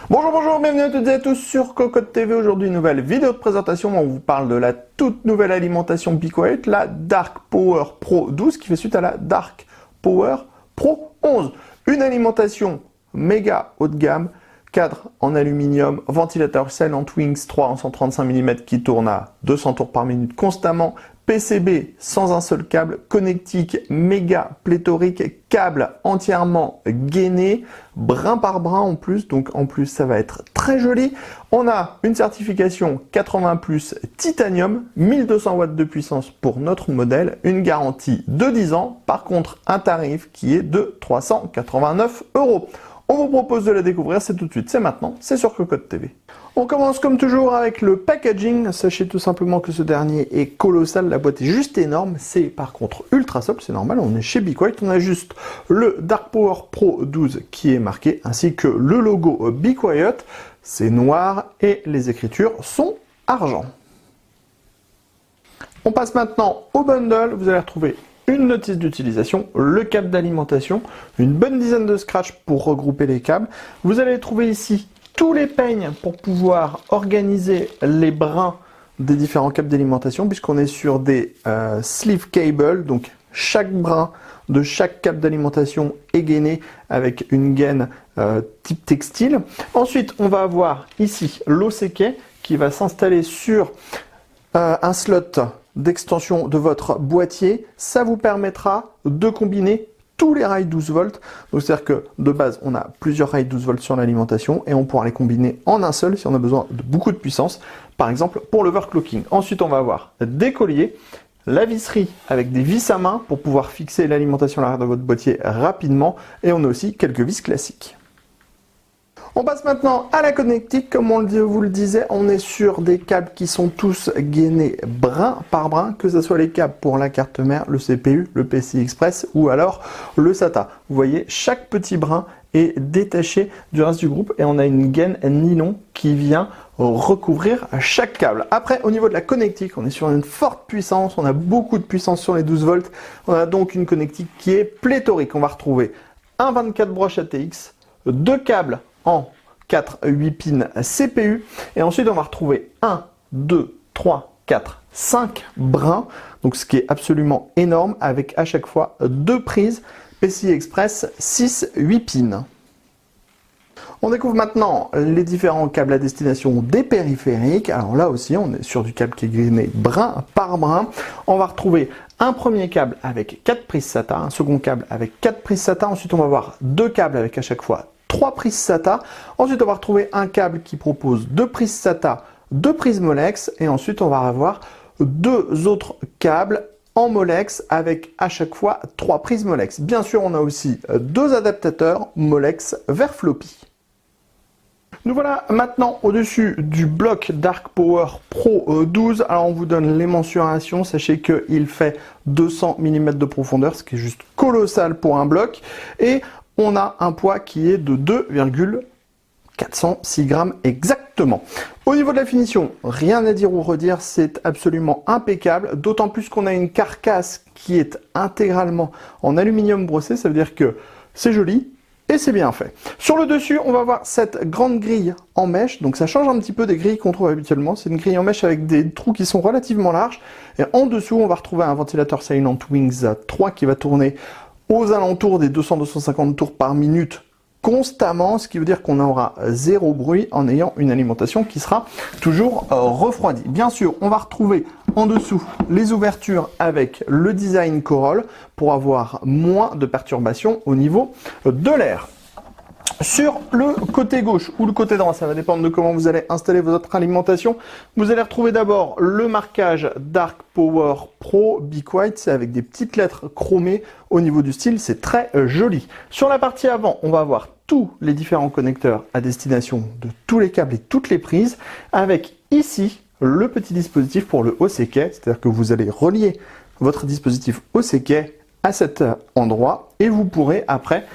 Bonjour, bonjour, bienvenue à toutes et à tous sur Cocotte TV. Aujourd'hui, une nouvelle vidéo de présentation où on vous parle de la toute nouvelle alimentation Be Quiet, la Dark Power Pro 12 qui fait suite à la Dark Power Pro 11. Une alimentation méga haut de gamme, cadre en aluminium, ventilateur Silent Wings 3 en 135 mm qui tourne à 200 tours par minute constamment, PCB sans un seul câble, connectique méga pléthorique, câble entièrement gainé, brin par brin en plus, donc en plus ça va être très joli. On a une certification 80+ titanium, 1200 watts de puissance pour notre modèle, une garantie de 10 ans, par contre un tarif qui est de 389 €. On vous propose de la découvrir, c'est tout de suite, c'est maintenant, c'est sur Cocotte TV. On commence comme toujours avec le packaging. Sachez tout simplement que ce dernier est colossal, la boîte est juste énorme. C'est par contre ultra sobre, c'est normal, on est chez Be Quiet. On a juste le Dark Power Pro 12 qui est marqué, ainsi que le logo Be Quiet. C'est noir et les écritures sont argent. On passe maintenant au bundle. Vous allez retrouver une notice d'utilisation, le câble d'alimentation, une bonne dizaine de scratchs pour regrouper les câbles. Vous allez trouver ici tous les peignes pour pouvoir organiser les brins des différents câbles d'alimentation, puisqu'on est sur des sleeve cables, donc chaque brin de chaque câble d'alimentation est gainé avec une gaine type textile. Ensuite, on va avoir ici l'OCK qui va s'installer sur un slot d'extension de votre boîtier. Ça vous permettra de combiner tous les rails 12 volts. Donc c'est-à-dire que de base, on a plusieurs rails 12 volts sur l'alimentation et on pourra les combiner en un seul si on a besoin de beaucoup de puissance, par exemple pour l'overclocking. Ensuite, on va avoir des colliers, la visserie avec des vis à main pour pouvoir fixer l'alimentation à l'arrière de votre boîtier rapidement, et on a aussi quelques vis classiques. On passe maintenant à la connectique. Comme on vous le disait, on est sur des câbles qui sont tous gainés brin par brin, que ce soit les câbles pour la carte mère, le CPU, le PCI Express ou alors le SATA. Vous voyez, chaque petit brin est détaché du reste du groupe et on a une gaine nylon qui vient recouvrir chaque câble. Après, au niveau de la connectique, on est sur une forte puissance, on a beaucoup de puissance sur les 12 volts. On a donc une connectique qui est pléthorique. On va retrouver un 24 broches ATX, deux câbles en 4-8 pins CPU, et ensuite on va retrouver 1, 2, 3, 4, 5 brins, donc ce qui est absolument énorme, avec à chaque fois deux prises PCI Express 6-8 pins. On découvre maintenant les différents câbles à destination des périphériques. Alors là aussi, on est sur du câble qui est gainé brin par brin. On va retrouver un premier câble avec 4 prises SATA, un second câble avec 4 prises SATA. Ensuite, on va avoir deux câbles avec à chaque fois 3 prises SATA. Ensuite, on va retrouver un câble qui propose 2 prises SATA, 2 prises Molex. Et ensuite, on va avoir deux autres câbles en Molex avec à chaque fois 3 prises Molex. Bien sûr, on a aussi deux adaptateurs Molex vers floppy. Nous voilà maintenant au-dessus du bloc Dark Power Pro 12. Alors on vous donne les mensurations. Sachez qu'il fait 200 mm de profondeur, ce qui est juste colossal pour un bloc. Et on a un poids qui est de 2,406 grammes exactement. Au niveau de la finition, rien à dire ou redire, c'est absolument impeccable. D'autant plus qu'on a une carcasse qui est intégralement en aluminium brossé. Ça veut dire que c'est joli et c'est bien fait. Sur le dessus, on va voir cette grande grille en mèche. Donc ça change un petit peu des grilles qu'on trouve habituellement. C'est une grille en mèche avec des trous qui sont relativement larges. Et en dessous, on va retrouver un ventilateur Silent Wings 3 qui va tourner aux alentours des 200-250 tours par minute constamment, ce qui veut dire qu'on aura zéro bruit en ayant une alimentation qui sera toujours refroidie. Bien sûr, on va retrouver en dessous les ouvertures avec le design Corolle pour avoir moins de perturbations au niveau de l'air. Sur le côté gauche ou le côté droit, ça va dépendre de comment vous allez installer votre alimentation. Vous allez retrouver d'abord le marquage Dark Power Pro Be Quiet, c'est avec des petites lettres chromées au niveau du style, c'est très joli. Sur la partie avant, on va avoir tous les différents connecteurs à destination de tous les câbles et toutes les prises, avec ici le petit dispositif pour le OCK, c'est-à-dire que vous allez relier votre dispositif OCK à cet endroit et vous pourrez après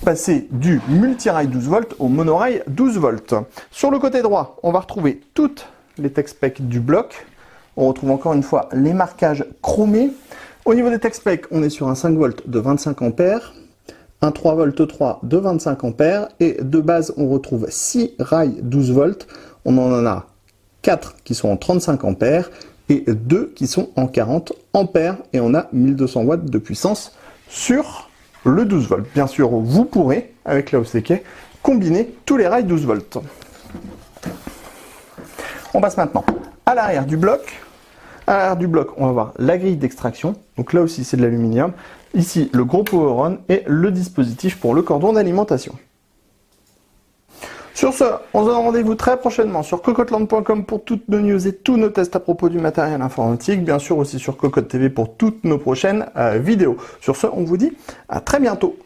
passer du multirail 12 volts au monorail 12 volts. Sur le côté droit, on va retrouver toutes les tech specs du bloc. On retrouve encore une fois les marquages chromés. Au niveau des tech specs, on est sur un 5 volts de 25 ampères, un 3 V 3 de 25 ampères et de base on retrouve 6 rails 12 volts. On en a 4 qui sont en 35 ampères et 2 qui sont en 40 ampères et on a 1200 watts de puissance sur le 12 volts. Bien sûr, vous pourrez, avec la OCK, combiner tous les rails 12 volts. On passe maintenant à l'arrière du bloc. À l'arrière du bloc, on va voir la grille d'extraction. Donc là aussi, c'est de l'aluminium. Ici, le gros power-on et le dispositif pour le cordon d'alimentation. Sur ce, on se donne rendez-vous très prochainement sur cocotland.com pour toutes nos news et tous nos tests à propos du matériel informatique. Bien sûr aussi sur Cocotte TV pour toutes nos prochaines vidéos. Sur ce, on vous dit à très bientôt.